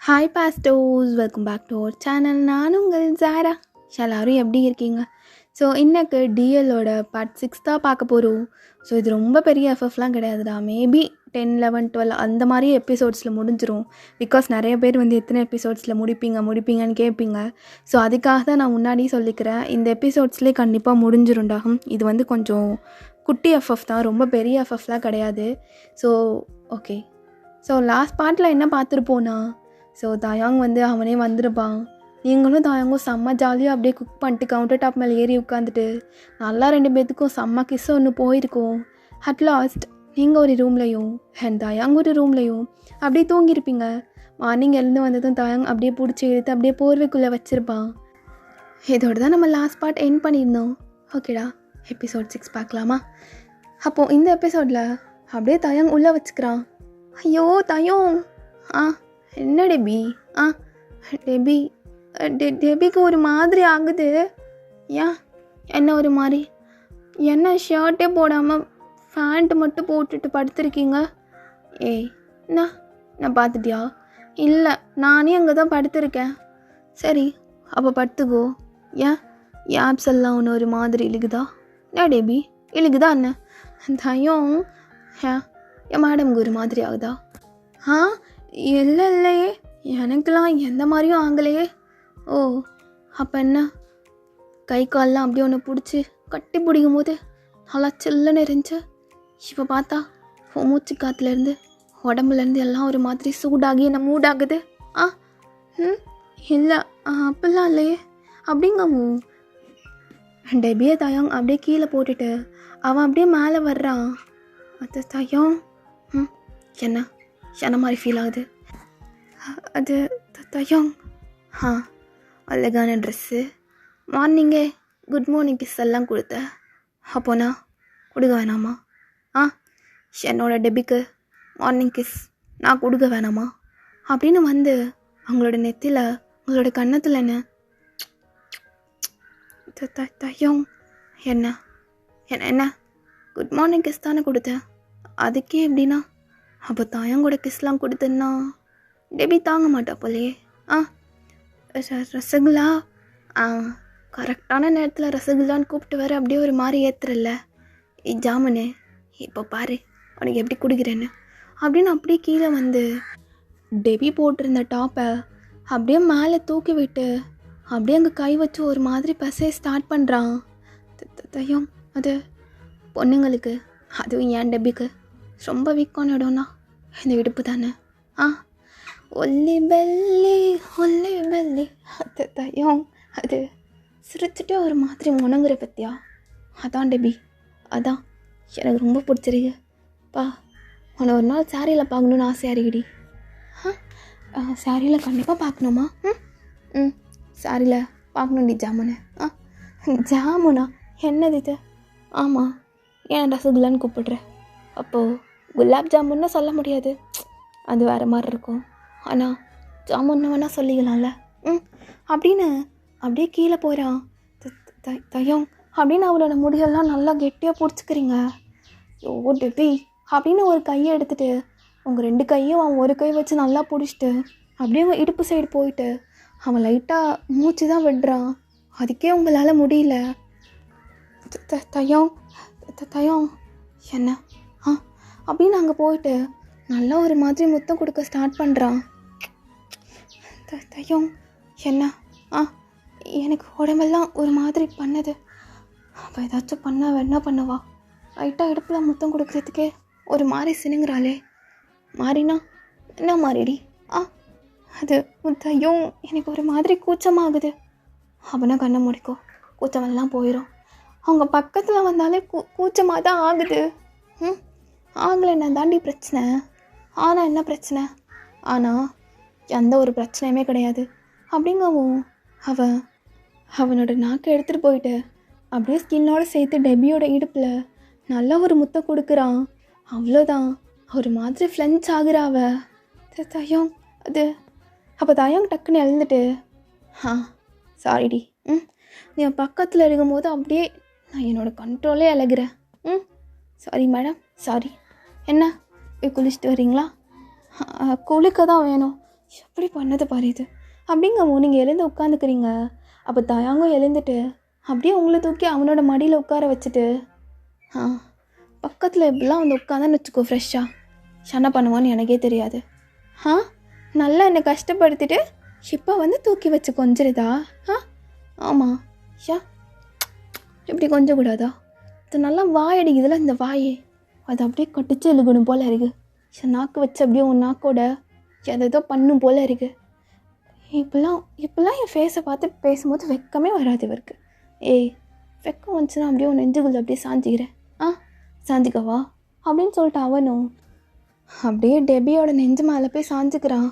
Hi பாஸ்டோஸ், welcome back to our channel. நான் உங்கள் ஜாரா. எல்லோரும் எப்படி இருக்கீங்க? ஸோ இன்னைக்கு டிஎல்லோட பார்ட் 6 தான் பார்க்க போகிறோம். ஸோ இது ரொம்ப பெரிய எஃப்எஃப்லாம் கிடையாதுடா. மேபி 10, 11, 12 அந்த மாதிரி எபிசோட்ஸில் முடிஞ்சிரும். பிகாஸ் நிறைய பேர் எத்தனை எபிசோட்ஸில் முடிப்பீங்கன்னு கேட்பீங்க. ஸோ அதுக்காக தான் நான் முன்னாடி சொல்லிக்கிறேன், இந்த எபிசோட்ஸ்லேயே கண்டிப்பாக முடிஞ்சிரும்டாகும். இது கொஞ்சம் குட்டி எஃப்எஃப் தான், ரொம்ப பெரிய எஃப்எஃப்லாம் கிடையாது. So okay. ஸோ லாஸ்ட் பார்ட்டில் என்ன பார்த்துருப்போன்னா, ஸோ தாயாங் அவனே வந்திருப்பான். நீங்களும் தாயாங்கும் செம்ம ஜாலியாக அப்படியே குக் பண்ணிட்டு கவுண்டர் டாப் மேலே ஏறி உட்காந்துட்டு நல்லா 2 பேர்த்துக்கும் செம்ம கிஸ் ஒன்று போயிருக்கும். அட் லாஸ்ட் நீங்கள் ஒரு ரூம்லையும் தாயாங் ஒரு ரூம்லையும் அப்படியே தூங்கியிருப்பீங்க. மார்னிங் எழுந்து வந்ததும் தாயாங் அப்படியே பிடிச்சி எடுத்து அப்படியே போர்வைக்குள்ளே வச்சுருப்பான். இதோட தான் நம்ம லாஸ்ட் பார்ட் எண்ட் பண்ணியிருந்தோம். ஓகேடா, எபிசோட் 6 பார்க்கலாமா? அப்போது இந்த எபிசோடில் அப்படியே தாயாங் உள்ளே வச்சுக்கிறான். ஐயோ தாயோங், என்ன டெபி? டெபி டெபிக்கு ஒரு மாதிரி ஆகுது. ஏன் என்ன ஒரு மாதிரி? என்ன ஷர்ட்டே போடாமல் ஃபேண்ட்டு மட்டும் போட்டுட்டு படுத்துருக்கீங்க? ஏய், நான் பார்த்துட்டியா? இல்லை, நானே அங்கே தான் படுத்துருக்கேன். சரி, அப்போ படுத்துக்கோ. ஏன் ஆப்ஸ் எல்லாம் ஒன்று ஒரு மாதிரி இழுகுதா? என்ன டெபி இழுகுதா? என்ன தயம்? என் மேடம்க்கு ஒரு மாதிரி ஆகுதா? இல்லையே, எனக்கெலாம் எந்த மாதிரியும் ஆகலையே. ஓ, அப்போ என்ன? கை கால்லாம் அப்படியே ஒன்று பிடிச்சி கட்டி பிடிக்கும் போது நல்லா சில்லுன்னு இருந்துச்சு. இப்போ பார்த்தா மூச்சு காற்றுலேருந்து உடம்புலேருந்து எல்லாம் ஒரு மாதிரி சூடாகி என்ன மூடாகுது. இல்லை, அப்படிலாம் இல்லையே. அப்படிங்கவும் டெபியை தாயாங் அப்படியே கீழே போட்டுட்டு அவன் அப்படியே மேலே வர்றான். அது தாயாங், என்ன மாதிரி ஃபீல் ஆகுது? அது தாயாங், அழகான ட்ரெஸ்ஸு, மார்னிங்கே குட் மார்னிங் கிஸ் எல்லாம் கொடுத்த. அப்போனா கொடுக்க வேணாமா? என்னோட டெபிக்கு மார்னிங் கிஸ் நான் கொடுக்க வேணாமா அப்படின்னு அவங்களோட நெத்தியில் உங்களோட கன்னத்தில் என்ன தாயாங், என்ன என்ன குட் மார்னிங் கிஸ் தானே கொடுத்தேன், அதுக்கே எப்படின்னா? அப்போ தாயாங்கூட கிஸ்லாம் கொடுத்தேன்னா டெபி தாங்க மாட்டா போலையே. ரசகுல்லா, கரெக்டான நேரத்தில் ரசகுல்லான்னு கூப்பிட்டு வர அப்படியே ஒரு மாதிரி ஏற்றுறல்ல. ஜாமுனு இப்போ பாரு உனக்கு எப்படி கொடுக்குறேன்னு அப்படின்னு அப்படியே கீழே டெபி போட்டிருந்த டாப்பை அப்படியே மேலே தூக்கி விட்டு அப்படியே அங்கே கை வச்சு ஒரு மாதிரி பசைய ஸ்டார்ட் பண்ணுறான். தையம், அது பொண்ணுங்களுக்கு, அதுவும் ஏன் டெபிக்கு ரொம்ப வீக்கான இடம்னா இந்த இடுப்பு தானே. ஒல்லி பெல்லி அது தையம், அது சிரிச்சுட்டு ஒரு மாதிரி முணங்குற பற்றியா? அதான் டெபி, அதான் எனக்கு ரொம்ப பிடிச்சிருக்கு. உன்னை ஒரு நாள் சாரியில் பார்க்கணுன்னு ஆசையாக இருக்குடி. சாரியில் கண்டிப்பாக பார்க்கணுமா? சாரியில் பார்க்கணுண்டி ஜாமுனு. ஜாமுனா என்னது இது? ஆமாம், ஏன் ரசகுல்லான்னு கூப்பிடுறேன்? அப்போது குலாப் ஜாமுன்னு சொல்ல முடியாது, அது வேறு மாதிரி இருக்கும். ஆனால் ஜாமுன்னு வேணால் சொல்லிக்கலாம்ல அப்படின்னு அப்படியே கீழே போகிறான். தையம் அப்படின்னு அவளோட முடியெல்லாம் நல்லா கெட்டியாக பிடிச்சிக்கிறீங்க. ஓ டெபி அப்படின்னு ஒரு கையை எடுத்துகிட்டு உங்கள் 2 கையும் அவன் ஒரு கை வச்சு நல்லா பிடிச்சிட்டு அப்படியே உங்கள் இடுப்பு சைடு போயிட்டு அவன் லைட்டாக மூச்சு தான் விடுறான். அதுக்கே உங்களால் முடியல. தையம் தையம் என்ன அப்படின்னு அங்கே போயிட்டு நல்லா ஒரு மாதிரி முத்தம் கொடுக்க ஸ்டார்ட் பண்ணுறான். தையம், என்ன? எனக்கு உடம்பெல்லாம் ஒரு மாதிரி பண்ணுது. அப்போ ஏதாச்சும் என்ன பண்ணுவா? லைட்டாக இடுப்பில் முத்தம் கொடுக்குறதுக்கே ஒரு மாதிரி சினுங்கிறாளே. மாறினா என்ன மாறிடி? அது தையம், எனக்கு ஒரு மாதிரி கூச்சமாகுது. அப்படின்னா கண்ணை முடிக்கோ, கூச்சமெல்லாம் போயிடும். அவங்க பக்கத்தில் வந்தாலே கூச்சமாக தான் ஆகுது. ஆகலைன்னா தாண்டி பிரச்சனை. ஆனால் என்ன பிரச்சனை? ஆனால் எந்த ஒரு பிரச்சனையுமே கிடையாது அப்படிங்கவும் அவனோட நாக்கை எடுத்துகிட்டு போயிட்டு அப்படியே ஸ்கின்னோடு சேர்த்து டெபியோட இடுப்பில் நல்லா ஒரு முத்தம் கொடுக்குறான். அவ்வளோதான், ஒரு மாதிரி ஃப்ளென்ச் ஆகுறாவ. தயம், அது அப்போ தயம் டக்குன்னு எழுந்துட்டு சாரிடி, நீ பக்கத்தில் இருக்கும்போது அப்படியே நான் என்னோடய கண்ட்ரோலே இழகிறேன். Sorry madam, sorry. என்ன போய் குளிச்சுட்டு வரீங்களா? குளிக்க தான் வேணும். எப்படி பண்ணது பாரு இது. அப்படிங்கவும் நீங்கள் எழுந்து உட்காந்துக்கிறீங்க. அப்போ தயாங்கும் எழுந்துட்டு அப்படியே உங்களை தூக்கி அவனோட மடியில் உட்கார வச்சுட்டு பக்கத்தில் இப்படிலாம் வந்து உட்காந்தான்னு வச்சுக்கோ ஃப்ரெஷ்ஷாக என்ன பண்ணுவான்னு எனக்கே தெரியாது. நல்லா என்னை கஷ்டப்படுத்திட்டு இப்போ வந்து தூக்கி வச்சு கொஞ்சிருதா? ஆமாம் இப்படி கொஞ்சம் கூடாதா? இது நல்லா வாய் அடிக்குதுல இந்த வாயே, அது அப்படியே கட்டிச்சு இழுகணும் போல் இருக்குது. நாக்கு வச்சு அப்படியே உன் நாக்கோட எதோ பண்ணும் போல் இருக்குது. இப்போல்லாம் என் ஃபேஸை பார்த்து பேசும்போது வெக்கமே வராது இவருக்கு. வெக்கம் வந்துச்சுன்னா அப்படியே உன் நெஞ்சுக்குள்ள அப்படியே சாஞ்சிக்கிறேன். சாஞ்சிக்கவா அப்படின்னு சொல்லிட்டு அவனும் அப்படியே டெபியோட நெஞ்சு மேலே போய் சாஞ்சிக்கிறான்.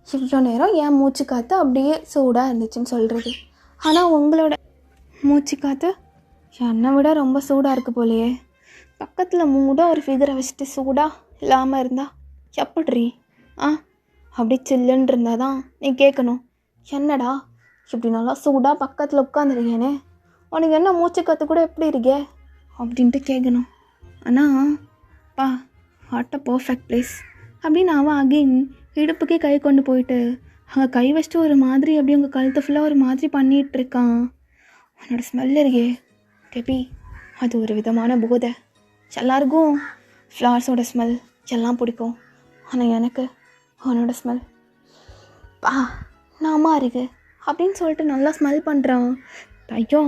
இவ்வளோ நேரம் என் மூச்சு காற்று அப்படியே சூடாக இருந்துச்சுன்னு சொல்கிறது. ஆனால் உங்களோட மூச்சு காற்று என்னை விட ரொம்ப சூடாக இருக்குது போலையே. பக்கத்தில் மூடாக ஒரு ஃபிகரை வச்சுட்டு சூடாக இல்லாமல் இருந்தா எப்படிரி? அப்படி சில்லுன்னு இருந்தால் தான் நீ கேட்கணும், என்னடா இப்படி நல்லா சூடாக பக்கத்தில் உட்காந்துருக்கேனே, உனக்கு என்ன மூச்சு காற்று கூட எப்படி இருக்கே அப்படின்ட்டு கேட்கணும். ஆனால் வாட் அ பர்ஃபெக்ட் பிளேஸ் அப்படின்னு அவன் அகெயின் இடுப்புக்கே கை கொண்டு போயிட்டு அங்கே கை வச்சுட்டு ஒரு மாதிரி அப்படியே உங்கள் கழுத்து ஃபுல்லாக ஒரு மாதிரி பண்ணிகிட்ருக்கான். உன்னோட ஸ்மெல் இருக்கே டெபி, அது ஒரு விதமான போதை. எல்லாருக்கும் ஃப்ளவர்ஸோட ஸ்மெல் எல்லாம் பிடிக்கும். ஆனால் எனக்கு அவனோட ஸ்மெல் நாமா இருக்கு அப்படின்னு சொல்லிட்டு நல்லா ஸ்மெல் பண்ணுறான். ஐயோ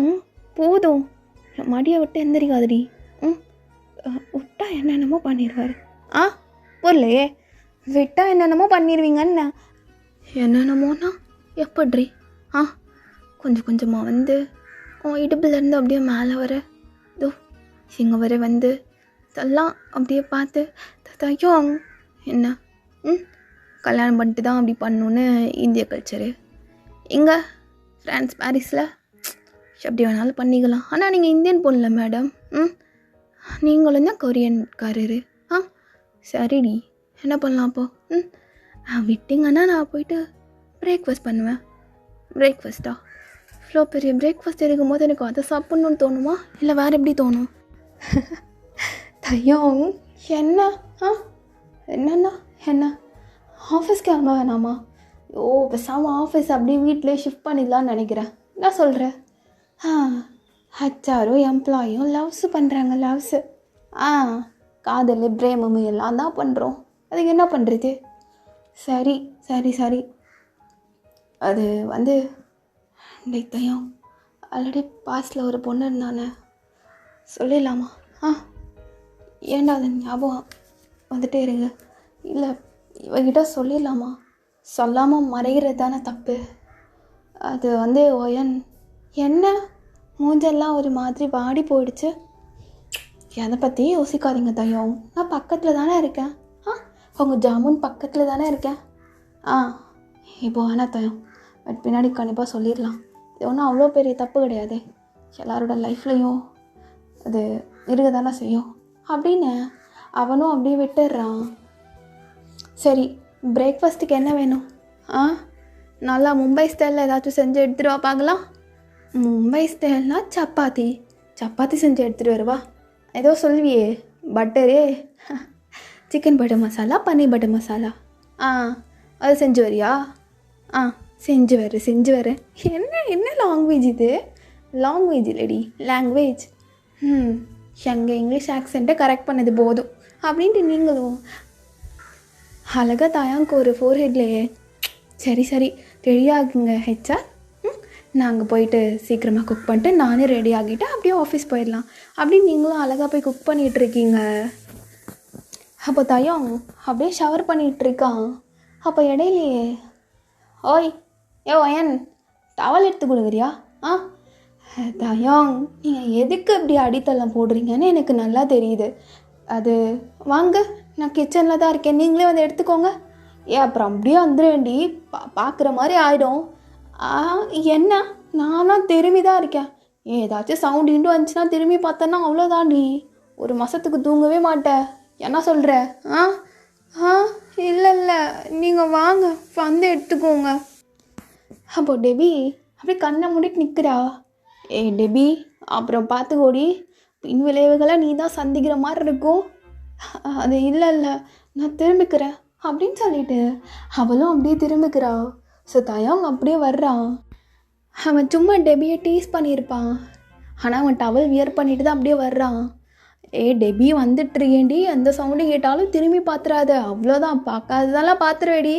போதும், மடியை விட்டு எந்திரிக்காதடி. விட்டா என்னென்னமோ பண்ணிடுவார். புரியலையே, விட்டா என்னென்னமோ பண்ணிடுவீங்கன்னு. என்னென்னமோனா எப்பட்ரி? கொஞ்சம் கொஞ்சமாக வந்து உன் இடுப்புலேருந்து அப்படியே மேலே வர இங்கே வர வந்து இதெல்லாம் அப்படியே பார்த்து ஐயோ என்ன கல்யாணம் பண்ணிட்டு தான் அப்படி பண்ணணுன்னு இந்திய கல்ச்சரு. இங்கே ஃப்ரான்ஸ் பாரிஸில் எப்படி வேணாலும் பண்ணிக்கலாம். ஆனால் நீங்கள் இந்தியன் பொண்ணு மேடம். நீங்களும் தான் கொரியன்காரரு. சரிடி, என்ன பண்ணலாம் அப்போது? விட்டிங்கன்னா நான் போயிட்டு பிரேக்ஃபாஸ்ட் பண்ணுவேன். பிரேக்ஃபாஸ்ட்டா? இவ்வளோ பெரிய பிரேக்ஃபாஸ்ட் இருக்கும்போது எனக்கு அதை சாப்பிட்ணுன்னு தோணுமா இல்லை வேறு எப்படி தோணும்? தையோ என்ன என்னண்ணா என்ன ஆஃபீஸ்க்கு அங்கே வேணாமா? பேசாமல் ஆஃபீஸ் அப்படியே வீட்டிலே ஷிஃப்ட் பண்ணிடலான்னு நினைக்கிறேன். என்ன சொல்கிறேன்? ஹச்ஆரும் எம்ப்ளாயும் லவ்ஸு பண்ணுறாங்க. லவ்ஸு காதல் பிரேமம் எல்லாம் தான் பண்ணுறோம். அதுக்கு என்ன பண்ணுறது? சரி சரி சரி அது வந்து தையம் ஆல்ரெடி பாஸ்டில் ஒரு பொண்ணு இருந்தானே, சொல்லிடலாமா? ஏண்டா அது ஞாபகம் வந்துட்டே இருங்க. இல்லை இவகிட்ட சொல்லிடலாமா? சொல்லாமல் மறைகிறது தானே தப்பு. அது வந்து ஒயன் என்ன மூஞ்செல்லாம் ஒரு மாதிரி வாடி போயிடுச்சு. எதை பற்றியும் யோசிக்காதீங்க தையம், நான் பக்கத்தில் தானே இருக்கேன். உங்கள் ஜாமுன் பக்கத்தில் தானே இருக்கேன். இப்போ வேணாம் தையம், பட் பின்னாடி கண்டிப்பாக சொல்லிடலாம். இது ஒன்றும் அவ்வளோ பெரிய தப்பு கிடையாது, எல்லாரோட லைஃப்லையும் அது இருக்க தானே செய்யும் அப்படின்னு அவனும் அப்படியே விட்டுடுறான். சரி, பிரேக்ஃபாஸ்ட்டுக்கு என்ன வேணும்? நல்லா மும்பை ஸ்டைலில் ஏதாச்சும் செஞ்சு எடுத்துகிட்டு வா பார்க்கலாம். மும்பை ஸ்டைல்னால் சப்பாத்தி செஞ்சு எடுத்துகிட்டு வருவா. ஏதோ சொல்வியே பட்டரு, சிக்கன் பட்டர் மசாலா, பன்னீர் பட்டர் மசாலா. அது செஞ்சு வரியா? செஞ்சு வரேன். என்ன லாங்குவேஜ் இது? லாங்குவேஜ் இல்லடி, லாங்குவேஜ். எங்கள் இங்கிலீஷ் ஆக்சென்ட்டை கரெக்ட் பண்ணது போதும் அப்படின்ட்டு நீங்களும் அழகாக தாயாங்க ஒரு ஃபோர்ஹெட்லேயே. சரி ரெடி ஆகுங்க ஹெச்ஆர். நாங்கள் போயிட்டு சீக்கிரமாக குக் பண்ணிட்டு நானே ரெடி ஆகிட்டு அப்படியே ஆஃபீஸ் போயிடலாம் அப்படின்னு நீங்களும் அழகாக போய் குக் பண்ணிகிட்ருக்கீங்க. அப்போ தயம் அப்படியே ஷவர் பண்ணிகிட்ருக்கான். அப்போ இடையிலையே ஒயன் டவல் எடுத்து கொடுக்குறியா? தயாங் நீங்கள் எதுக்கு இப்படி அடித்தளம் போடுறீங்கன்னு எனக்கு நல்லா தெரியுது. அது வாங்க, நான் கிச்சனில் தான் இருக்கேன், நீங்களே வந்து எடுத்துக்கோங்க. அப்புறம் அப்படியே வந்துடுவேண்டி, பார்க்குற மாதிரி ஆகிடும். என்ன நானும் திரும்பி தான் இருக்கேன். ஏதாச்சும் சவுண்ட் இண்டு வந்துச்சுன்னா திரும்பி பார்த்தேன்னா அவ்வளோதாண்டி, ஒரு மாதத்துக்கு தூங்கவே மாட்டேன். என்ன சொல்கிற? இல்லை நீங்கள் வாங்க வந்து எடுத்துக்கோங்க. அப்போ டெபி அப்படியே கண்ணை மூடிட்டு நிற்கிறா. டெபி அப்புறம் பார்த்துக்கோடி, பின் விளைவுகளை நீ தான் சந்திக்கிற மாதிரி இருக்கும். அது இல்லை நான் திரும்பிக்கிறேன். அப்படின்னு சொல்லிட்டு அவளும் அப்படியே திரும்பிக்கிறா. ஸோ தயாங் அப்படியே வர்றான். அவன் சும்மா டெபியை டீஸ் பண்ணியிருப்பான். ஆனால் அவன் டவல் வியர் பண்ணிட்டு தான் அப்படியே வர்றான். டெபி வந்துட்டுருக்கேண்டி, அந்த சவுண்டு கேட்டாலும் திரும்பி பார்த்துறாத, அவ்வளோதான், பார்க்காததெல்லாம் பார்த்துருவேடி.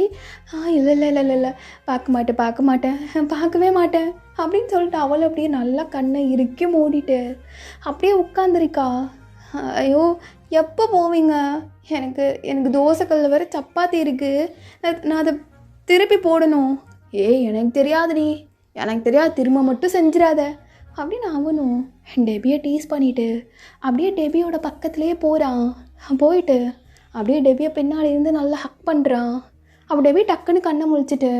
இல்லை இல்லை இல்லை இல்லை இல்லை, பார்க்க மாட்டேன் பார்க்கவே மாட்டேன் அப்படின்னு சொல்லிட்டு அவளை அப்படியே நல்லா கண்ணை இறுக்கி மூடிட்டு அப்படியே உட்காந்துருக்கா. ஐயோ எப்போ போவீங்க? எனக்கு தோசைக்கல்ல வேறு சப்பாத்தி இருக்குது, நான் அதை திருப்பி போடணும். எனக்கு தெரியாதுடி, எனக்கு தெரியாது, திரும்ப மட்டும் செஞ்சிடாத அப்படின்னு அவனும் டெபியை டீஸ் பண்ணிவிட்டு அப்படியே டெபியோட பக்கத்துலேயே போகிறான். போயிட்டு அப்படியே டெபியை பின்னாடி இருந்து நல்லா ஹக் பண்ணுறான். அப்போ டெபி டக்குன்னு கண்ணை முழிச்சிட்டு,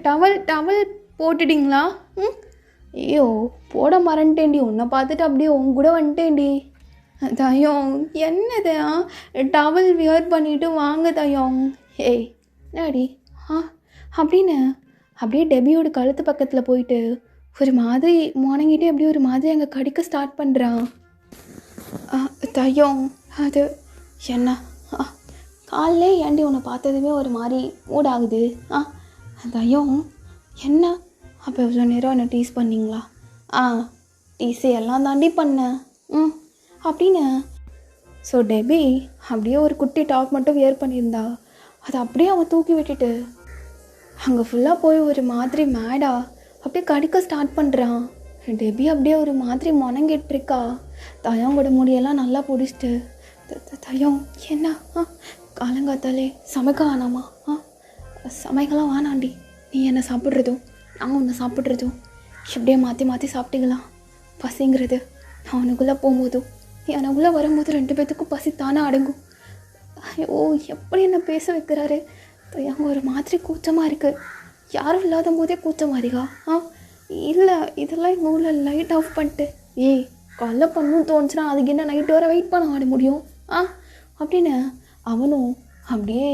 டவல் போட்டுட்டிங்களா? ஐயோ போட மறந்துட்டேன்டி, உன்னை பார்த்துட்டு அப்படியே உன் கூட வந்துட்டேன்டி. தயோங் என்னது, டவல் வியர் பண்ணிவிட்டு வாங்க தயோங். என்னடி அப்படின்னு அப்படியே டெபியோட கழுத்து பக்கத்தில் போயிட்டு ஒரு மாதிரி முணங்கிட்டே அப்படியே ஒரு மாதிரி அங்கே கடிக்க ஸ்டார்ட் பண்ணுறான். தயோங் அது என்ன காலைலே ஏண்டி உன்னை பார்த்ததுமே ஒரு மாதிரி மூடாகுது? தயோங் என்ன, அப்போ இவ்வளோ நேரம் என்னை டீஸ் பண்ணிங்களா? டீஸு எல்லாம் தாண்டி பண்ணேன் அப்படின்னு. ஸோ டெபி அப்படியே ஒரு குட்டி டாப் மட்டும் வியர் பண்ணியிருந்தா. அதை அப்படியே அவன் தூக்கி விட்டுட்டு அங்கே ஃபுல்லாக போய் ஒரு மாதிரி மேடா அப்படியே கடிக்க ஸ்டார்ட் பண்ணுறான். டெபி அப்படியே ஒரு மாதிரி முணங்கிட்டுருக்கா. தயோங்கோட முடியெல்லாம் நல்லா பிடிச்சிட்டு, தயோங் என்ன காலங்காத்தாலே சமைக்க வேணாமா? சமைக்கலாம் வேணாண்டி, நீ என்னை சாப்பிட்றதும் நான் உன்னை சாப்பிட்றதும் எப்படியே மாற்றி சாப்பிட்டுக்கலாம். பசிங்கிறது அவனுக்குள்ளே போகும்போதும் எனக்குள்ளே வரும்போது 2 பேர்த்துக்கும் பசி தானே அடங்கும். ஐயோ எப்படி என்ன பேச வைக்கிறாரு. தயாங்க ஒரு மாதிரி கூச்சமாக இருக்குது. யாரும் இல்லாத போதே கூச்சமாக இருக்கா? இல்லை இதெல்லாம் எங்கள் ஊரில் லைட் ஆஃப் பண்ணிட்டு காலைல பண்ணணும்னு தோணுச்சுன்னா அதுக்கு என்ன நைட்டு வர வெயிட் பண்ண ஆட முடியும் அப்படின்னு அவனும் அப்படியே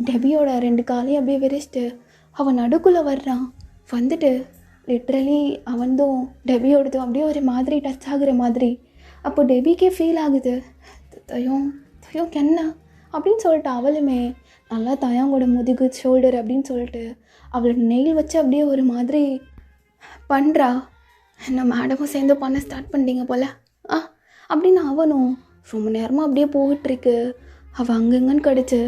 டெபியோட 2 காலையும் அப்படியே விரிச்சிட்டு அவன் நடுக்குள்ளே வர்றான். வந்துட்டு லிட்ரலி அவன்தும் டெபியோடதும் அப்படியே ஒரு மாதிரி டச் ஆகுற மாதிரி. அப்போ டெபிக்கே ஃபீல் ஆகுது. தயோங் என்ன அப்படின்னு சொல்லிட்டு அவளுமே நல்லா தயாங்கோட முதுகு ஷோல்டர் அப்படின்னு சொல்லிட்டு அவளோட நெயில் வச்சு அப்படியே ஒரு மாதிரி பண்ணுறா. என்ன மேடமும் சேர்ந்து பண்ண ஸ்டார்ட் பண்ணிட்டீங்க போல் அப்படின்னு அவனும் ரொம்ப நேரமாக அப்படியே போயிட்டுருக்கு. அவள் அங்கங்கன்னு கடிச்சு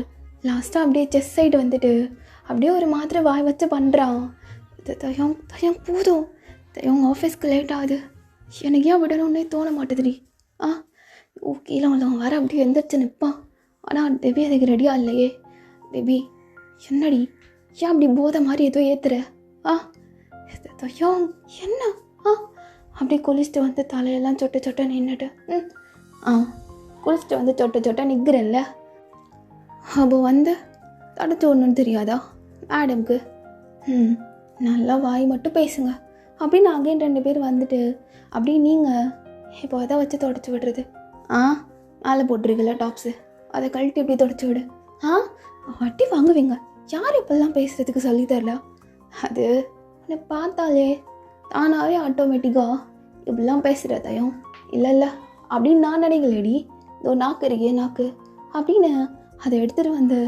லாஸ்ட்டாக அப்படியே செஸ் சைடு வந்துட்டு அப்படியே ஒரு மாதிரி வாய் வச்சு பண்ணுறான். தயோங் போதும், தயோங் ஆஃபீஸ்க்கு லேட் ஆகுது, எனக்கு ஏன் விடணும்னே தோண மாட்டேதுடி. கீழே வந்தவன் வர அப்படியே எந்திரிச்சு நிற்பான். ஆனால் டெபி அதுக்கு ரெடியாக இல்லையே. டெபி என்னடி, ஏன் அப்படி போதை மாதிரி ஏதோ ஏற்றுற? தயோங் என்ன அப்படி குளிச்சுட்டு வந்து தலையெல்லாம் சொட்ட நின்றுட்டு குளிச்சுட்டு வந்து சொட்ட நிற்கிறேன்ல. அப்போ வந்து தடுத்து ஒன்றுன்னு தெரியாதா மேடம்க்கு? நல்லா வாய் மட்டும் பேசுங்க அப்படின்னு அகைன் 2 பேர் வந்துட்டு அப்படியே நீங்கள் இப்போ அதை வச்சு தொடச்சி விடுறது. மேலே போட்டிருக்கல டாப்ஸு, அதை கழட்டி எப்படி தொடச்சி விடு. வட்டி வாங்குவீங்க, யார் இப்போல்லாம் பேசுகிறதுக்கு சொல்லி தரல. அது உன்னை பார்த்தாலே தானாகவே ஆட்டோமேட்டிக்காக இப்படிலாம் பேசுகிற தயம். இல்லை அப்படின்னு நான் நினைக்கலடி, இதோ நாக்கு இருக்கே நாக்கு அப்படின்னு அதை எடுத்துகிட்டு வந்து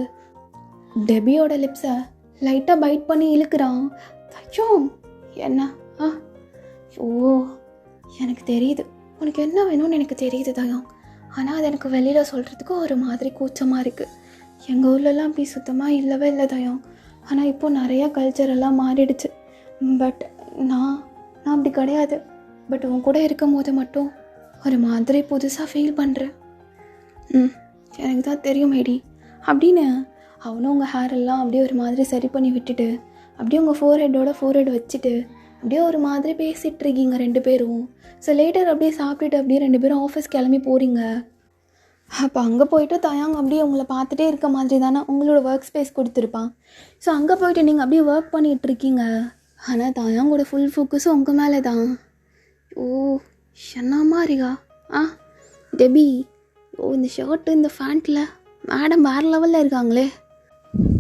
டெபியோட லிப்ஸை லைட்டாக பைட் பண்ணி இழுக்கிறான். தயம் என்ன? ஓ எனக்கு தெரியுது உனக்கு என்ன வேணும்னு எனக்கு தெரியுது தயம். ஆனால் அது எனக்கு வெளியில் சொல்கிறதுக்கு ஒரு மாதிரி கூச்சமாக இருக்குது. எங்கள் ஊர்லலாம் அப்படி சுத்தமாக இல்லவே இல்லை தயம். ஆனால் இப்போது நிறையா கல்ச்சரெல்லாம் மாறிடுச்சு. பட் நான் அப்படி கிடையாது. பட் உன் கூட இருக்கும் போது மட்டும் ஒரு மாதிரி புதுசாக ஃபீல் பண்ணுறேன். எனக்கு தான் தெரியும் மேடி அப்படின்னு அவனும் உங்கள் ஹேரெல்லாம் அப்படியே ஒரு மாதிரி சரி பண்ணி விட்டுட்டு அப்படியே உங்கள் ஃபோர்ஹெட் வச்சுட்டு அப்படியே ஒரு மாதிரி பேசிகிட்டு இருக்கீங்க 2 பேரும். ஸோ லேட்டர் அப்படியே சாப்பிட்டுட்டு அப்படியே 2 பேரும் ஆஃபீஸ் கிளம்பி போகிறீங்க. அப்போ அங்கே போய்ட்டு தயாங்க அப்படியே உங்களை பார்த்துட்டே இருக்க மாதிரி தானே உங்களோட ஒர்க் ஸ்பேஸ் கொடுத்துருப்பான். ஸோ அங்கே போய்ட்டு நீங்கள் அப்படியே ஒர்க் பண்ணிகிட்ருக்கீங்க. ஆனால் தயாங்கோட ஃபுல் ஃபோக்கஸும் உங்கள் மேலே தான். என்னம்மா இருக்கா டெபி, இந்த ஷர்ட்டு இந்த ஃபேண்ட்டில் மேடம் வேறு லெவலில் இருக்காங்களே.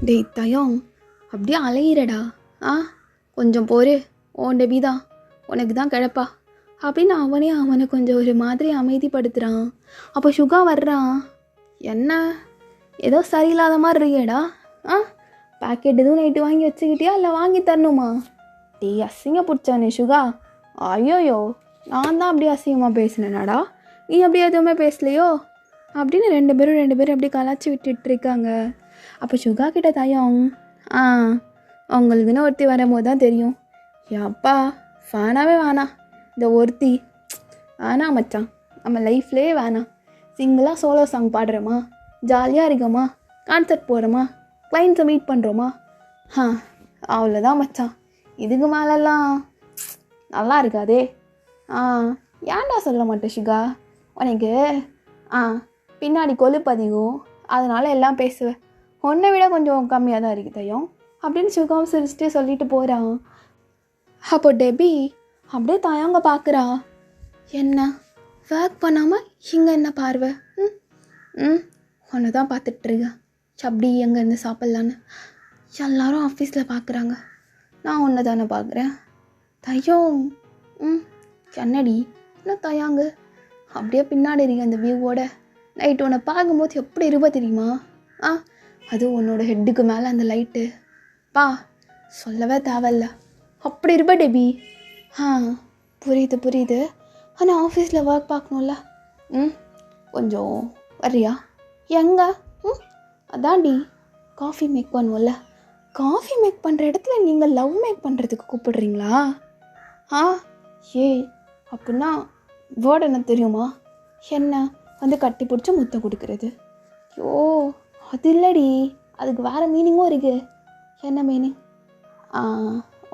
டேய் தயோங் அப்படியே அலையிறடா. கொஞ்சம் போரு, ஓன் டெபி தான் உனக்கு தான் கிடப்பா அப்படின்னு அவனை கொஞ்சம் ஒரு மாதிரி அமைதிப்படுத்துகிறான். அப்போ சுகா வர்றான். என்ன ஏதோ சரியில்லாத மாதிரி இருக்கேடா. ஆ, பேக்கெட் எதுவும் நைட்டு வாங்கி வச்சுக்கிட்டியா இல்லை வாங்கி தரணுமா? டீ அசிங்க பிடிச்சானே சுகா. ஐயோயோ, நான் தான் அப்படியே அசிங்கமாக பேசினேனாடா, நீ அப்படி எதுவுமே பேசலையோ அப்படின்னு ரெண்டு பேரும் அப்படியே கலாச்சி விட்டுட்ருக்காங்க. அப்போ சுகா கிட்ட தயம், உங்களுக்குன்னு ஒருத்தி வரும்போது தான் தெரியும். அப்பா வேணாவே வேணாம், இந்த ஒருத்தி வேணாம் மச்சான், நம்ம லைஃப்லேயே வேணாம். சிங்கிளாக சோலோ சாங் பாடுறோமா, ஜாலியாக இருக்கோமா, கான்சர்ட் போகிறோமா, கிளைண்ட்ஸை மீட் பண்ணுறோமா, அவ்வளோதான் மச்சான். இதுக்கு மேலெல்லாம் நல்லா இருக்காதே. ஏன்டா சொல்ல மாட்டேன் சுகா, உனக்கு பின்னாடி கொழுப்பு அதிகம், அதனால் எல்லாம் பேசுவேன். உன்னை விட கொஞ்சம் கம்மியாக தான் இருக்குது தையம் அப்படின்னு சுகாவும் சிரிச்சுட்டே சொல்லிட்டு போகிறான். அப்போ டெபி அப்படியே தயங்க பார்க்குறா. என்ன ஒர்க் பண்ணாமல் இங்கே என்ன பார்வை? ஒன்று தான் பார்த்துட்ருக்கேன். அப்படி எங்கேருந்து சாப்பிட்லான்னு எல்லாரும் ஆஃபீஸில் பார்க்குறாங்க, நான் ஒன்று தானே பார்க்குறேன். தையம் என்னடி இன்னும் தயாங்க அப்படியே பின்னாடி இருக்க அந்த வியூவோட நைட்டு உன்னை பார்க்கும்போது எப்படி இருப்பா தெரியுமா? அதுவும் உன்னோட ஹெட்டுக்கு மேலே அந்த லைட்டு சொல்லவே தேவையில்ல, அப்படி இருப்பா டெபி. புரியுது, ஆனால் ஆஃபீஸில் ஒர்க் பார்க்கணும்ல. கொஞ்சம் வர்றியா? எங்கே? அதான்டி காஃபி மேக் பண்ணுவோம்ல, காஃபி மேக் பண்ணுற இடத்துல நீங்கள் லவ் மேக் பண்ணுறதுக்கு கூப்பிடுறீங்களா? அப்படின்னா வேர்டு என்ன தெரியுமா? என்ன வந்து கட்டி பிடிச்சி முத்தம் கொடுக்குறது? அது இல்லடி, அதுக்கு வேறு மீனிங்கும் இருக்குது. என்ன மீனிங்?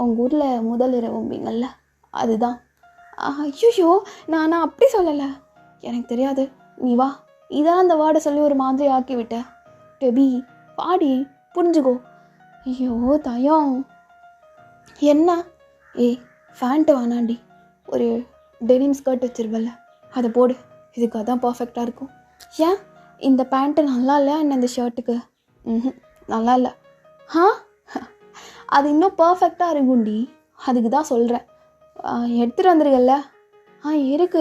உங்கள் ஊரில் முதல் இரவும்பீங்கள்ல, அதுதான். ஐயோ, நான் அப்படி சொல்லலை, எனக்கு தெரியாது. நீ வா, இதான் அந்த வேர்டை சொல்லி ஒரு மாதிரி ஆக்கி விட்ட. டெபி பாடி புரிஞ்சுக்கோ. ஐயோ தயம், என்ன? ஃபேண்ட்டு வேணாண்டி, ஒரு டெனிம் ஸ்கர்ட் வச்சுருவல்ல, அதை போடு, இதுக்கு அதான் பர்ஃபெக்டாக இருக்கும். ஏன் இந்த பேண்ட்டு நல்லா இல்லையா என்ன இந்த ஷர்ட்டுக்கு? நல்லா இல்லை. அது இன்னும் பர்ஃபெக்டாக இருக்கும்டி, அதுக்கு தான் சொல்கிறேன். எடுத்துகிட்டு வந்துருக்கல்ல?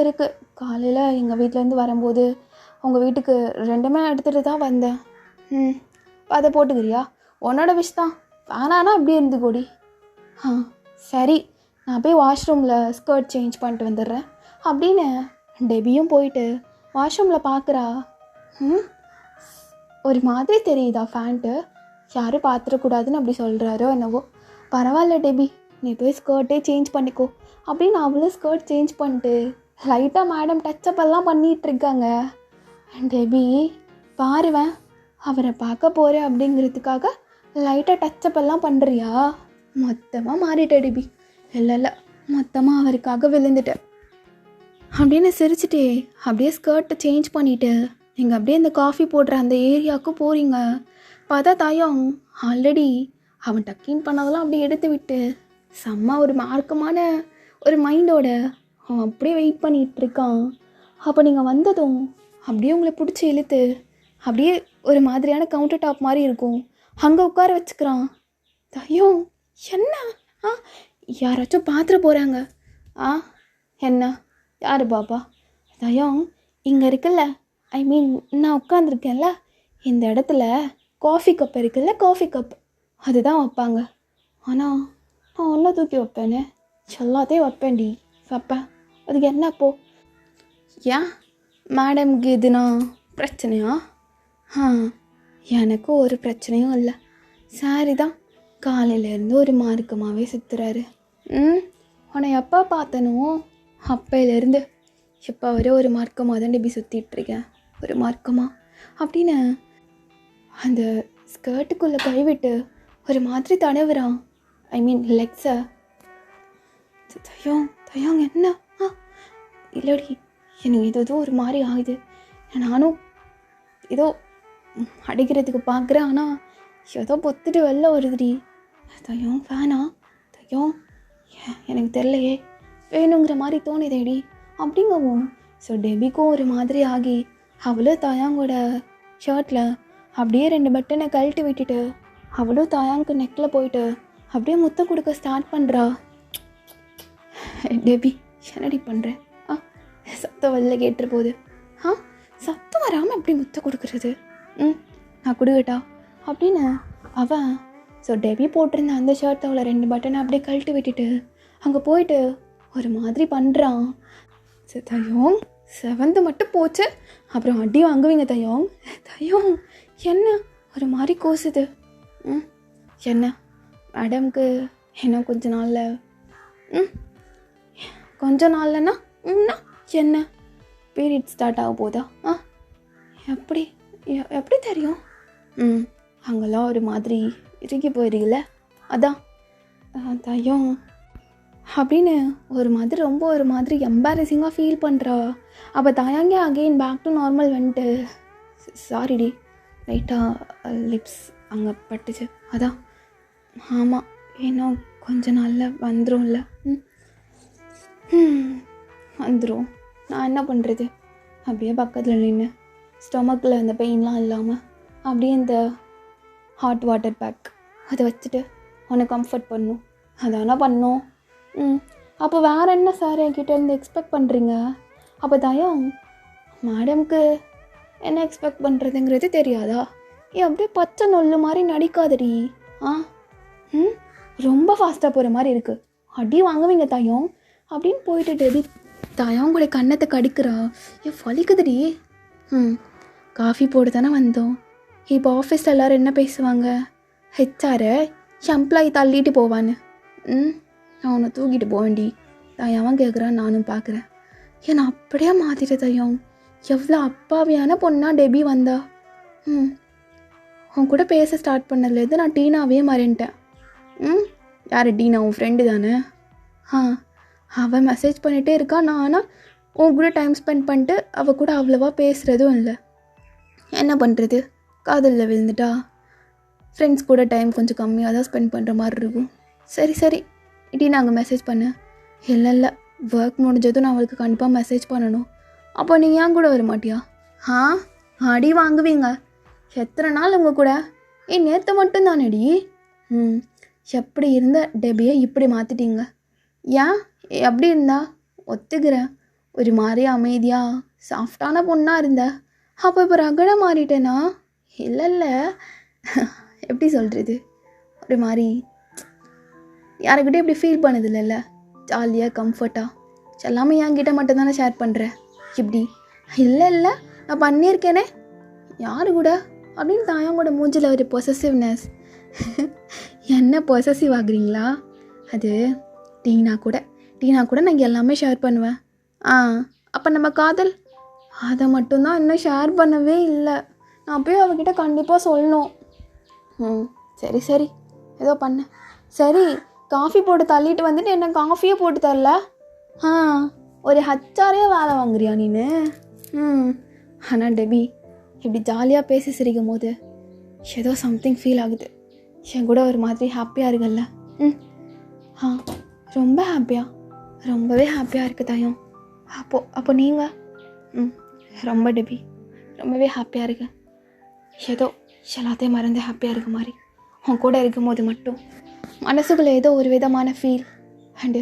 இருக்கு. காலையில் எங்கள் வீட்டிலேருந்து வரும்போது உங்கள் வீட்டுக்கு ரெண்டுமே எடுத்துகிட்டு தான் வந்தேன். அதை போட்டுக்கிறியா? உன்னோட விஷ் தான், வேணான்னா இப்படி இருந்துக்கோடி. சரி, நான் போய் வாஷ்ரூமில் ஸ்கர்ட் சேஞ்ச் பண்ணிட்டு வந்துடுறேன் அப்படின்னு டெபியும் போயிட்டு வாஷ்ரூமில் பார்க்குறா. ஒரு மாதிரி தெரியுதா ஃபேண்ட்டு, யாரும் பார்த்துடக்கூடாதுன்னு அப்படி சொல்கிறாரோ என்னவோ. பரவாயில்ல டெபி, நீ போய் ஸ்கர்ட்டே சேஞ்ச் பண்ணிக்கோ அப்படின்னு அவளும் ஸ்கர்ட் சேஞ்ச் பண்ணிட்டு லைட்டாக மேடம் டச்சப் எல்லாம் பண்ணிகிட்ருக்காங்க. டெபி பாருவேன், அவரை பார்க்க போகிறேன் அப்படிங்கிறதுக்காக லைட்டாக டச்சப் எல்லாம் பண்ணுறியா? மொத்தமாக மாறிட்ட டெபி. இல்லை, மொத்தமாக அவருக்காக விழுந்துட்டேன் அப்படின்னு சிரிச்சுட்டே அப்படியே ஸ்கர்ட்டை சேஞ்ச் பண்ணிவிட்டு நீங்கள் அப்படியே இந்த காஃபி போடுற அந்த ஏரியாவுக்கு போகிறீங்க. பார்த்தா தாயம் ஆல்ரெடி அவன் டக்கின் பண்ணதெல்லாம் அப்படியே எடுத்து விட்டு செம்ம ஒரு மார்க்கமான ஒரு மைண்டோட அவன் அப்படியே வெயிட் பண்ணிகிட்ருக்கான். அப்போ நீங்கள் வந்ததும் அப்படியே உங்களை பிடிச்சி இழுத்து அப்படியே ஒரு மாதிரியான கவுண்டர் டாப் மாதிரி இருக்கும், அங்கே உட்கார வச்சுக்கிறான். தையம் என்ன? யாராச்சும் பார்த்துட போகிறாங்க. என்ன? யார் பாப்பா? தையம் இங்கே இருக்குல்ல, ஐ மீன் நான் உட்காந்துருக்கேன்ல, இந்த இடத்துல காஃபி கப் இருக்குல்ல, காஃபி கப் அதுதான் வைப்பாங்க. ஆனால் நான் ஒன்றை தூக்கி வைப்பேனே, எல்லாத்தையும் வைப்பேன்டி, வைப்பேன். அதுக்கு என்ன அப்போ? ஏன் மேடம்க்கு எதுனா பிரச்சனையா? எனக்கு ஒரு பிரச்சனையும் இல்லை. சாரி தான் காலையிலேருந்து ஒரு மார்க்கமாகவே சுற்றுறாரு. உன்னை எப்போ பார்த்தனோ அப்பையிலேருந்து இப்போ வரை ஒரு மார்க்கமாக தான் டெபி சுற்றிட்டுருக்கேன், ஒரு மார்க்கமாக அப்படின்னு அந்த ஸ்கர்ட்டுக்குள்ளே கைவிட்டு ஒரு மாதிரி தடவுறான். ஐ மீன் லெக்ஸை. தயம் என்ன? இல்லடி, எனக்கு ஏதோ ஒரு மாதிரி ஆகுது, நானும் ஏதோ அடிக்கிறதுக்கு பார்க்குறேன், ஆனால் ஏதோ பொத்துட்டு வெளில வருதுடி. தையம் வேணா, தையம் எனக்கு தெரியலையே, வேணுங்கிற மாதிரி தோணுதேடி அப்படிங்கவும். ஸோ டெபிக்கும் ஒரு மாதிரி ஆகி அவளும் தாயாங்கோட ஷர்ட்டில் அப்படியே 2 பட்டனை கழட்டி விட்டுட்டு அவளும் தாயாங்க்கு நெக்கில் போயிட்டு அப்படியே முத்தம் கொடுக்க ஸ்டார்ட் பண்ணுறா. டெபி என்னடி பண்ணுறேன்? சத்தம் வெளில கேட்டுற போது. சத்தம் வராமல் எப்படி முத்தம் கொடுக்குறது? நான் கொடுக்கட்டா அப்படின்னு அவன் ஸோ டெபி போட்டிருந்த அந்த ஷர்ட்டோட 2 பட்டனை அப்படியே கழட்டி விட்டுட்டு அங்கே போயிட்டு ஒரு மாதிரி பண்ணுறான். சரி தயோங் 7th மட்டும் போச்சு, அப்புறம் அடி வாங்குவீங்க தயோங். தயோங் என்ன ஒரு மாதிரி கோசுது. என்ன மேடம்க்கு என்ன கொஞ்ச நாள்லன்னா என்ன பீரியட் ஸ்டார்ட் ஆக போதா? எப்படி தெரியும்? அங்கெல்லாம் ஒரு மாதிரி இறுக்கி போயிடுல, அதான் தயோங் அப்படின்னு ஒரு மாதிரி எம்பாரசிங்காக ஃபீல் பண்ணுறா. அப்போ தயாங்கே அகெயின் பேக் டு நார்மல் வந்துட்டு சாரிடி லைட்டாக லிப்ஸ் அங்கே பட்டுச்சு, அதான். ஆமாம், இன்னும் கொஞ்ச நாளில் வந்துடும்ல. வந்துடும், நான் என்ன பண்ணுறது? அப்படியே பக்கத்தில் நின்று ஸ்டொமக்கில் அந்த பெயின்லாம் இல்லாமல் அப்படியே இந்த ஹாட் வாட்டர் பேக் அதை வச்சுட்டு உன்னை கம்ஃபர்ட் பண்ணும், அதானா பண்ணோம். அப்போ வேறு என்ன சார் என்கிட்ட இருந்து எக்ஸ்பெக்ட் பண்ணுறீங்க? அப்போ தயம் மேடம்க்கு என்ன எக்ஸ்பெக்ட் பண்ணுறதுங்கிறது தெரியாதா? அப்படியே பச்சை நொல்லு மாதிரி நடிக்காதடி. ரொம்ப ஃபாஸ்ட்டாக போகிற மாதிரி இருக்குது, அடி வாங்குவீங்க தயம் அப்படின்னு போயிட்டு டெபி தயம் கூட கண்ணத்தை கடிக்கிறா. வலிக்குதுடி. காஃபி போட்டு தானே வந்தோம். இப்போ ஆஃபீஸில் எல்லோரும் என்ன பேசுவாங்க? ஹெச்ஆரை எம்ப்ளாயி தள்ளிட்டு போவான்னு. நான் உன்னை தூக்கிட்டு போவேண்டி. தயவன் கேட்குறான், நானும் பார்க்குறேன். ஏன்னா அப்படியே மாற்றிட்டு தயம். எவ்வளோ அப்பாவியான பொண்ணா டெபி வந்தா. உன் கூட பேச ஸ்டார்ட் பண்ணதுலேருந்து நான் டீனாவே மாறின்ட்டேன். யார் டீனா? உன் ஃப்ரெண்டு தானே? அவன் மெசேஜ் பண்ணிகிட்டே இருக்கா. நான் ஆனால் உன் கூட டைம் ஸ்பெண்ட் பண்ணிட்டு அவள் கூட அவ்வளோவா பேசுகிறதும் இல்லை. என்ன பண்ணுறது? காதலில் விழுந்துட்டா. ஃப்ரெண்ட்ஸ் கூட டைம் கொஞ்சம் கம்மியாக தான் ஸ்பெண்ட் பண்ணுற மாதிரி இருக்கும். சரி இடி நாங்கள் மெசேஜ் பண்ண. இல்லை ஒர்க் முடிஞ்சதும் நான் அவளுக்கு கண்டிப்பாக மெசேஜ் பண்ணணும். அப்போ நீ ஏன் கூட வர மாட்டியா? அடி வாங்குவீங்க. எத்தனை நாள் உங்கள் கூட? நேற்று மட்டும் தானேடி. எப்படி இருந்த டெபியை இப்படி மாற்றிட்டீங்க. ஏன் எப்படி இருந்தா? ஒத்துக்கிறேன், ஒரு மாதிரி அமைதியாக சாஃப்டான பொண்ணாக இருந்த. அப்போ இப்போ ரகடாக மாறிட்டேனா? இல்லை எப்படி சொல்கிறது, ஒரு மாதிரி யாருக்கிட்டே இப்படி ஃபீல் பண்ணது இல்லைல்ல, ஜாலியாக கம்ஃபர்ட்டாக எல்லாமே என்கிட்ட மட்டும் தானே ஷேர் பண்ணுறேன். இப்படி இல்லை நான் பண்ணியிருக்கேனே. யார் கூட அப்படின்னு தாயம் கூட மூஞ்சில் ஒரு பொசசிவ்னஸ். என்ன பொசசிவ் ஆகுறீங்களா? அது டீனா கூட நான் எல்லாமே ஷேர் பண்ணுவேன். அப்போ நம்ம காதல் அதை மட்டும்தான் இன்னும் ஷேர் பண்ணவே இல்லை. நான் போய் அவகிட்ட கண்டிப்பாக சொல்லணும். சரி ஏதோ பண்ண. சரி, காஃபி போட்டு தள்ளிட்டு வந்துட்டு என்ன காஃபியே போட்டு தரல. ஒரு ஹச்சாரே வேலை வாங்குறியா நீனு? ஆனால் டெபி இப்படி ஜாலியாக பேசி சிரிக்கும் போது ஏதோ சம்திங் ஃபீல் ஆகுது. என் கூட ஒரு மாதிரி ஹாப்பியாக இருக்குல்ல? ரொம்ப ரொம்பவே ஹாப்பியாக இருக்குது தாயம். அப்போ நீங்கள்? ரொம்ப டெபி ரொம்பவே ஹாப்பியாக இருக்கு. ஏதோ எல்லாத்தையும் மறந்து ஹாப்பியாக இருக்க மாதிரி. உன் கூட இருக்கும்போது மட்டும் மனசுக்குள்ளே ஏதோ ஒரு விதமான ஃபீல் அண்டு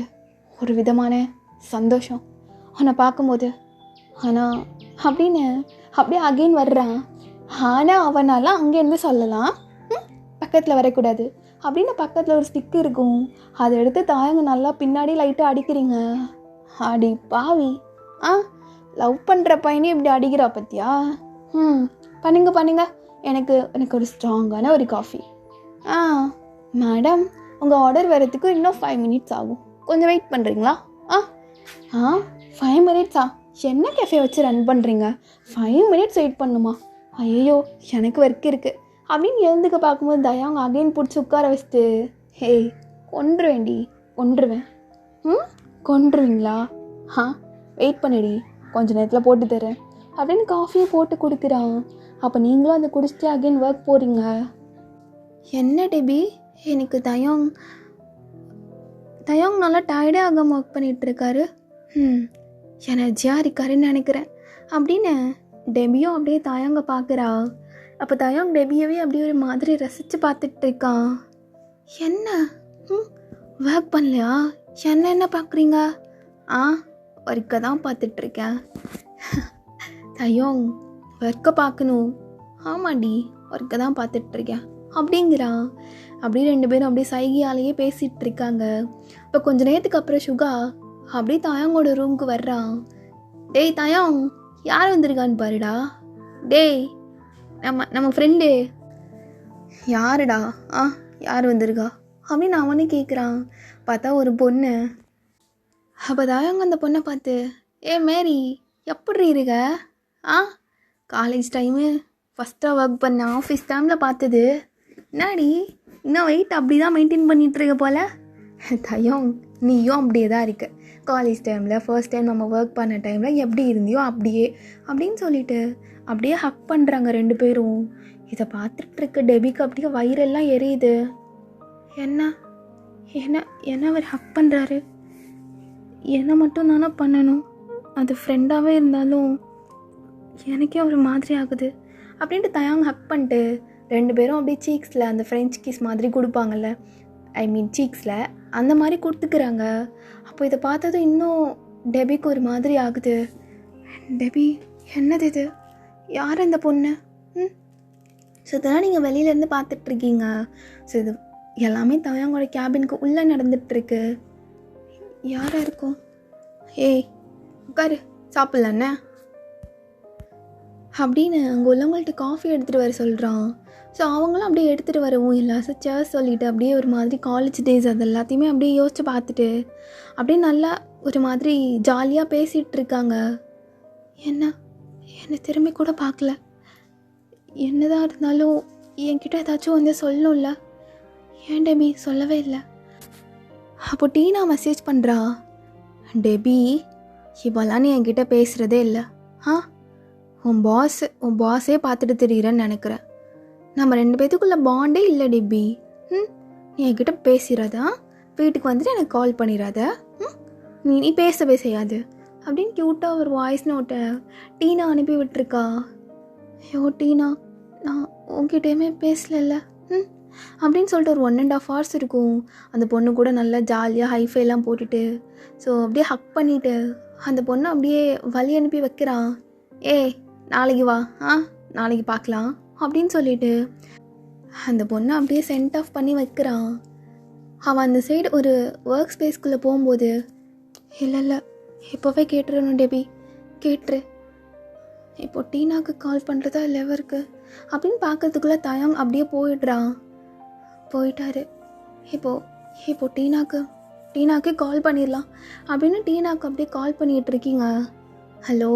ஒரு விதமான சந்தோஷம் உன்னை பார்க்கும்போது. ஆனால் அப்படின்னு அப்படியே அகெயின் வர்றான். ஆனால் அவனால் அங்கேருந்து சொல்லலாம், பக்கத்தில் வரக்கூடாது அப்படின்னு பக்கத்தில் ஒரு ஸ்டிக் இருக்கும், அதை எடுத்து தாயங்க நல்லா பின்னாடி லைட்டாக அடிக்கிறீங்க. அடி பாவி. லவ் பண்ணுற பையனே இப்படி அடிக்கிறா பத்தியா? பண்ணுங்க. எனக்கு ஒரு ஸ்ட்ராங்கான ஒரு காஃபி. மேடம், உங்கள் ஆர்டர் வரத்துக்கு இன்னும் 5 minutes ஆகும், கொஞ்சம் வெயிட் பண்ணுறீங்களா? 5 minutes? என்ன கேஃபே வச்சு ரன் பண்ணுறீங்க? 5 minutes வெயிட் பண்ணுமா? ஐயோ, எனக்கு ஒர்க் இருக்குது அப்படின்னு எழுந்துக்க பார்க்கும்போது தயா அவங்க அகைன் பிடிச்சி உட்கார வச்சுட்டு, கொன்றுவேன். கொன்றுவீங்களா? வெயிட் பண்ணிடி, கொஞ்சம் நேரத்தில் போட்டு தரேன் அப்படின்னு காஃபியை போட்டு கொடுக்குறான். அப்போ நீங்களும் அதை குடிச்சிட்டு அகைன் ஒர்க் போகிறீங்க. என்ன டெபி, எனக்கு தயாங் நல்லா டயர்டே ஆகாமல் ஒர்க் பண்ணிகிட்ருக்காரு. எனர்ஜியாக இருக்காருன்னு நினைக்கிறேன் அப்படின்னு டெபியும் அப்படியே தயாங்க பார்க்குறா. அப்போ தயாங் டெபியவே அப்படியே ஒரு மாதிரி ரசித்து பார்த்துட்ருக்கான். என்ன ஒர்க் பண்ணலையா? என்ன பார்க்குறீங்க? ஒர்க்கை தான் பார்த்துட்ருக்கேன். தயோங் ஒர்க்கை பார்க்கணும். ஆமாடி, ஒர்க்கை தான் பார்த்துட்ருக்கேன் அப்படிங்கிறான். அப்படியே 2 பேரும் அப்படியே சைகையாலேயே பேசிகிட்டு இருக்காங்க. இப்போ கொஞ்ச நேரத்துக்கு அப்புறம் சுகா அப்படியே தயாங்கோட ரூமுக்கு வர்றான். டேய் தயாங், யார் வந்திருக்கான்னு பாருடா. டேய் நம்ம ஃப்ரெண்டு. யாருடா? யார் வந்திருக்கா அப்படின்னு அவனே கேட்குறான். பார்த்தா ஒரு பொண்ணு. அப்போ தயாங்க அந்த பொண்ணை பார்த்து, மேரி எப்படி இருக்க? காலேஜ் டைமு ஃபஸ்ட்டாக ஒர்க் பண்ண ஆஃபீஸ் டைமில் பார்த்தது. என்னாடி இன்னும் வெயிட் அப்படி தான் மெயின்டைன் பண்ணிகிட்ருக்க போல். தயம், நீயும் அப்படியே தான் இருக்க. காலேஜ் டைமில் ஃபர்ஸ்ட் டைம் நம்ம ஒர்க் பண்ண டைமில் எப்படி இருந்தியோ அப்படியே அப்படின்னு சொல்லிட்டு அப்படியே ஹக் பண்ணுறாங்க 2 பேரும். இதை பார்த்துட்ருக்க டெபிக்கு அப்படியே வயிறெல்லாம் எரியுது. என்ன என்ன என்ன அவர் ஹக் பண்ணுறாரு? என்ன மட்டும் தானே பண்ணணும், அது ஃப்ரெண்டாகவே இருந்தாலும் எனக்கே ஒரு மாதிரி ஆகுது அப்படின்ட்டு தயாங்க ஹக் பண்ணிட்டு 2 பேரும் அப்படியே சீக்ஸில் அந்த ஃப்ரெஞ்ச் கிஸ் மாதிரி கொடுப்பாங்கல்ல, ஐ மீன் சீக்ஸில் அந்த மாதிரி கொடுத்துக்கிறாங்க. அப்போ இதை பார்த்ததும் இன்னும் டெபிக்கு ஒரு மாதிரி ஆகுது. டெபி, என்னது இது? யார் இந்த பொண்ணு? ஸோ இதெல்லாம் நீங்கள் வெளியிலேருந்து பார்த்துட்ருக்கீங்க. ஸோ இது எல்லாமே தயாங்கோட கேபினுக்கு உள்ளே நடந்துகிட்ருக்கு. யாராக இருக்கும்? உட்காரு, சாப்பிட்லண்ணே அப்படின்னு அங்கே உள்ளவங்கள்ட்ட காஃபி எடுத்துகிட்டு வர சொல்கிறான். ஸோ அவங்களும் அப்படியே எடுத்துகிட்டு வரவும் எல்லாரும் சேர்ஸ் சொல்லிவிட்டு அப்படியே ஒரு மாதிரி காலேஜ் டேஸ் அது எல்லாத்தையுமே அப்படியே யோசித்து பார்த்துட்டு அப்படியே நல்லா ஒரு மாதிரி ஜாலியாக பேசிகிட்டு இருக்காங்க. என்னை திரும்பி கூட பார்க்கல. என்னதான் இருந்தாலும் என்கிட்ட ஏதாச்சும் வந்து சொல்லணும்ல. ஏன் டெபி சொல்லவே இல்லை? அப்போ டீனா மெசேஜ் பண்ணுறா. டெபி, இப்போல்லாம் நீ என்கிட்ட பேசுகிறதே இல்லை. உன் பாஸே பார்த்துட்டு தெரியுறேன்னு நினைக்கிறேன். நம்ம 2 பேத்துக்குள்ளே பாண்டே இல்லை டெபி. நீ என்கிட்ட பேசிடாதா, வீட்டுக்கு வந்துட்டு எனக்கு கால் பண்ணிடாத, நீ பேசவே செய்யாது அப்படின்னு க்யூட்டாக ஒரு வாய்ஸ் நோட்டை டீனா அனுப்பி விட்டுருக்கா. ஐயோ டீனா, நான் உங்ககிட்டயுமே பேசலைல்ல அப்படின்னு சொல்லிட்டு ஒரு 1.5 hours இருக்கும். அந்த பொண்ணு கூட நல்லா ஜாலியாக ஹைஃபைலாம் போட்டுட்டு ஸோ அப்படியே ஹக் பண்ணிவிட்டு அந்த பொண்ணு அப்படியே வழி அனுப்பி வைக்கிறான். நாளைக்கு வா, நாளைக்கு பார்க்கலாம் அப்படின்னு சொல்லிட்டு அந்த பொண்ணை அப்படியே சென்ட் ஆஃப் பண்ணி வைக்கிறான். அவன் அந்த சைடு ஒரு ஒர்க் ஸ்பேஸ்க்குள்ளே போகும்போது, இல்லை இப்போவே கேட்டுருணும் டெபி, கேட்டுரு. இப்போ டீனாவுக்கு கால் பண்ணுறதா இல்லை இவருக்கு அப்படின்னு பார்க்கறதுக்குள்ளே தயாங் அப்படியே போயிட்டாரு. இப்போ டீனாக்கு கால் பண்ணிடலாம் அப்படின்னு டீனாவுக்கு அப்படியே கால் பண்ணிகிட்டு இருக்கீங்க. ஹலோ,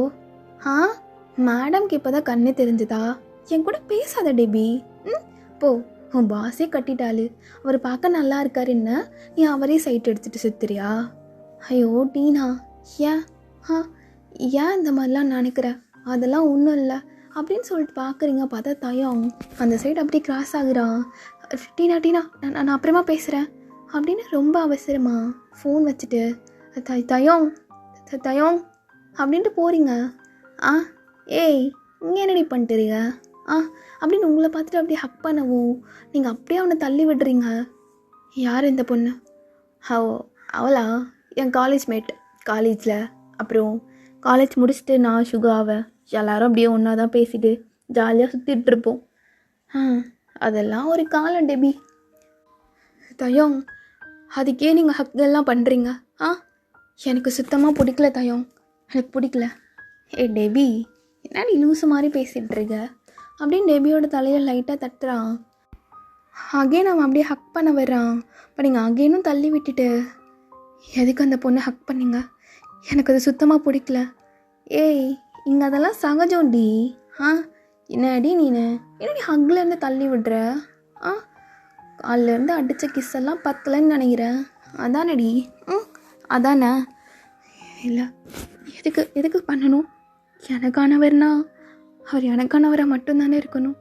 மேடம்க்கு இப்போ தான் கண்ணு தெரிஞ்சுதா? என் கூட பேசாத டெபி. போ, உன் பாஸே கட்டிட்டாளு, அவர் பார்க்க நல்லா இருக்காரு, என்ன நீ அவரே சைட் எடுத்துகிட்டு சுத்துறியா? ஐயோ டீனா, ஏன் இந்த மாதிரிலாம் நினைக்கிற? அதெல்லாம் ஒன்றும் இல்லை அப்படின்னு சொல்லிட்டு பார்க்குறீங்க. பார்த்தா தயம் அந்த சைடு அப்படியே கிராஸ் ஆகுறான். டீனா நான் அப்புறமா பேசுகிறேன் அப்படின்னு ரொம்ப அவசரமா ஃபோன் வச்சுட்டு தயம் அப்படின்ட்டு போகிறீங்க. இங்கே என்னடி பண்ணிட்டுறீங்க அப்படின்னு உங்களை பார்த்துட்டு அப்படியே ஹக் பண்ணவும் நீங்கள் அப்படியே அவனை தள்ளி விடுறீங்க. யார் இந்த பொண்ணு? அவளா என் காலேஜ் மேட். காலேஜில் அப்புறம் காலேஜ் முடிச்சுட்டு நான் சுகாவை எல்லோரும் அப்படியே ஒன்றா தான் பேசிட்டு ஜாலியாக சுற்றிட்டுருப்போம். அதெல்லாம் ஒரு காலம் டெபி. தயம், அதுக்கே நீங்கள் ஹக்கெல்லாம் பண்ணுறீங்க? எனக்கு சுத்தமாக பிடிக்கல தயம், எனக்கு பிடிக்கல. டெபி, என்னடி லூஸு மாதிரி பேசிகிட்டு இருக்க அப்படின்னு டெபியோட தலையில் லைட்டாக தட்டுறான். அகெயின் அவன் அப்படியே ஹக் பண்ண வர்றான். இப்போ நீங்கள் அகெயினும் தள்ளி விட்டுட்டு, எதுக்கு அந்த பொண்ணை ஹக் பண்ணிங்க? எனக்கு அது சுத்தமாக பிடிக்கல. இங்கே அதெல்லாம் சகஜம்டி. என்னடி என்னடி ஹக்லேருந்து தள்ளி விடுற? காலிலேருந்து அடித்த கிஸ் எல்லாம் பத்தலைன்னு நினைக்கிறேன். அதானடி? அதானே? இல்லை, எதுக்கு பண்ணணும்? எனக்கானவர்னா அவர் எனக்கானவரை மட்டும்தானே இருக்கணும்.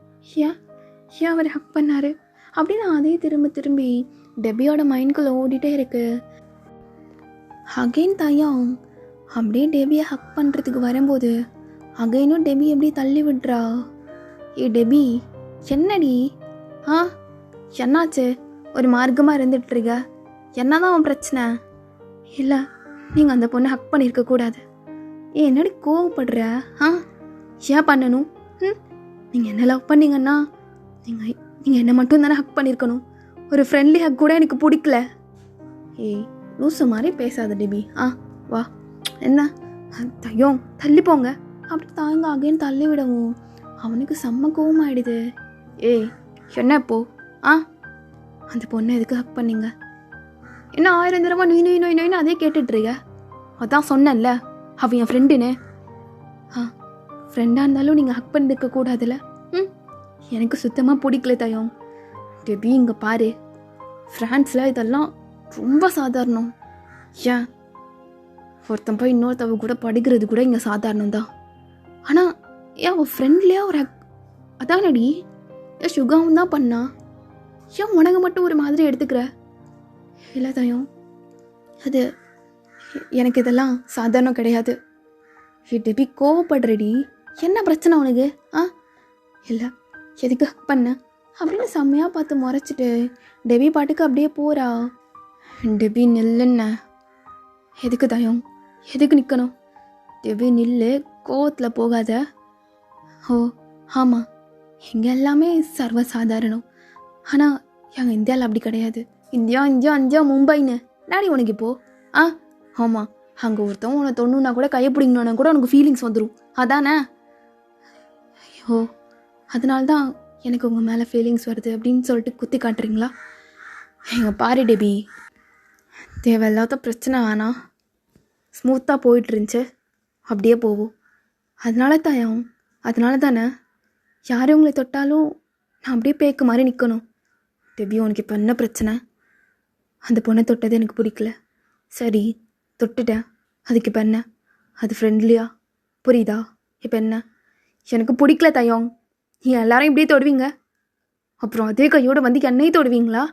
ஏன் அவர் ஹக் பண்ணார் அப்படின்னு அதே திரும்பி டெபியோட மைண்ட்குள்ளே ஓடிட்டே இருக்கு. அகெயின் தயம் அப்படியே டெபியை ஹக் பண்ணுறதுக்கு வரும்போது அகைனும் டெபி எப்படி தள்ளி விடுறா. டெபி, என்னடி? என்னாச்சு? ஒரு மார்க்கமாக இருந்துகிட்ருக்க. என்னதான் அவன் பிரச்சனை? இல்லை, நீங்கள் அந்த பொண்ணை ஹக் பண்ணியிருக்க கூடாது. என்னடி கோவப்படுற? ஏன் பண்ணணும்? நீங்கள் என்ன லவ் பண்ணிங்கன்னா நீங்கள் என்னை மட்டும் தானே ஹக் பண்ணியிருக்கணும், ஒரு ஃப்ரெண்ட்லி ஹக் கூட எனக்கு பிடிக்கல. ஏய் லூசு மாதிரி பேசாத டெபி. வா என்ன தையம் தள்ளி போங்க அப்படி தாங்க அகைன்னு தள்ளி விடவும் அவனுக்கு செம்ம கோவமாயிடுது. ஏய் என்ன இப்போ அந்த பொண்ணை எதுக்கு ஹக் பண்ணீங்க? என்ன 1000 தடவை நோயின்னு அதே கேட்டுட்ருக்க? அதான் சொன்னேன்ல அவன் என் ஃப்ரெண்டுன்னு. ஃப்ரெண்டாக இருந்தாலும் நீங்கள் ஹக் பண்ணிருக்க கூடாதுல்ல. எனக்கு சுத்தமாக பிடிக்கல தையம். டெபி இங்கே பாரு, ஃப்ரான்ஸில் இதெல்லாம் ரொம்ப சாதாரணம். ஏன் ஒருத்தன் போய் இன்னொருத்தவ கூட படிக்கிறது கூட இங்கே சாதாரணம் தான். ஆனால் ஏன் அவன் ஃப்ரெண்ட்லியாக ஒரு அதானடி ஏன் சுகாவும் தான் பண்ணா, ஏன் உனக்கு மட்டும் ஒரு மாதிரி எடுத்துக்கிற? இல்லை தையம், அது எனக்கு இதெல்லாம் சாதாரணம் கிடையாது. டெபி கோவப்படுறடி, என்ன பிரச்சனை உனக்கு? இல்லை எதுக்கு ஹக் பண்ண அப்படின்னு செம்மையாக பார்த்து முறைச்சிட்டு டெபி பாட்டுக்கு அப்படியே போகிறா. டெபி நில்லுன்ன. எதுக்கு தையம், எதுக்கு நிற்கணும்? டெபி நில்லு, கோவத்தில் போகாத. ஆமாம் இங்கே எல்லாமே சர்வசாதாரணம், ஆனால் எங்கள் இந்தியாவில் அப்படி கிடையாது. இந்தியா மும்பைன்னு டாடி உனக்கு இப்போ. ஆமாம் அங்கே ஒருத்தவங்க உன்னை தொண்ணுன்னா கூட கையை பிடிக்கணுன்னா கூட உனக்கு ஃபீலிங்ஸ் வந்துடும், அதானே? அதனால்தான் எனக்கு உங்கள் மேலே ஃபீலிங்ஸ் வருது அப்படின்னு சொல்லிட்டு குத்தி காட்டுறீங்களா? எங்கள் பாரு டெபி, தேவையில்லாத பிரச்சனை வேணாம், ஸ்மூத்தாக போயிட்டுருந்துச்சு அப்படியே போவோம். அதனால தானே யார் உங்களை தொட்டாலும் நான் அப்படியே பேக்கு மாதிரி நிற்கணும். டெபி உனக்கு இப்போ என்ன பிரச்சனை? அந்த பொண்ணை தொட்டது எனக்கு பிடிக்கல, சரி தொட்டுட்டேன், அதுக்கு இப்போ என்ன? அது ஃப்ரெண்ட்லியா, புரியுதா? இப்போ என்ன? எனக்கு பிடிக்கல தையம், நீ எல்லாரும் இப்படியே தொடுவீங்க, அப்புறம் அதே கையோடு வந்து என்னையும் தொடுவீங்களா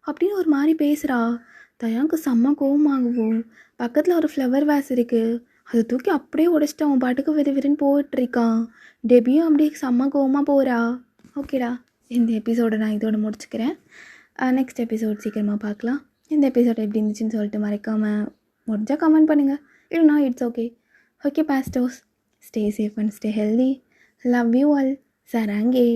அப்படின்னு ஒரு மாதிரி பேசுகிறா. தயாவுக்கு செம்ம கோவமாகவும், பக்கத்தில் ஒரு ஃப்ளவர் வேஸ் இருக்குது, அதை தூக்கி அப்படியே உடைச்சிட்டு அவன் பாட்டுக்கு விறுவிறுன்னு போயிட்டுருக்கான். டெபியும் அப்படியே செம்ம கோவமாக போகிறா. ஓகேடா, இந்த எபிசோடை நான் இதோட முடிச்சுக்கிறேன். நெக்ஸ்ட் எபிசோட் சீக்கிரமாக பார்க்கலாம். இந்த எபிசோட் எப்படி இருந்துச்சுன்னு சொல்லிட்டு மறக்காமல் முடிஞ்சால் கமெண்ட் பண்ணுங்கள், இல்லைனா இட்ஸ் ஓகே பாஸ்டோஸ். Stay safe and stay healthy. Love you all. சராங்கே.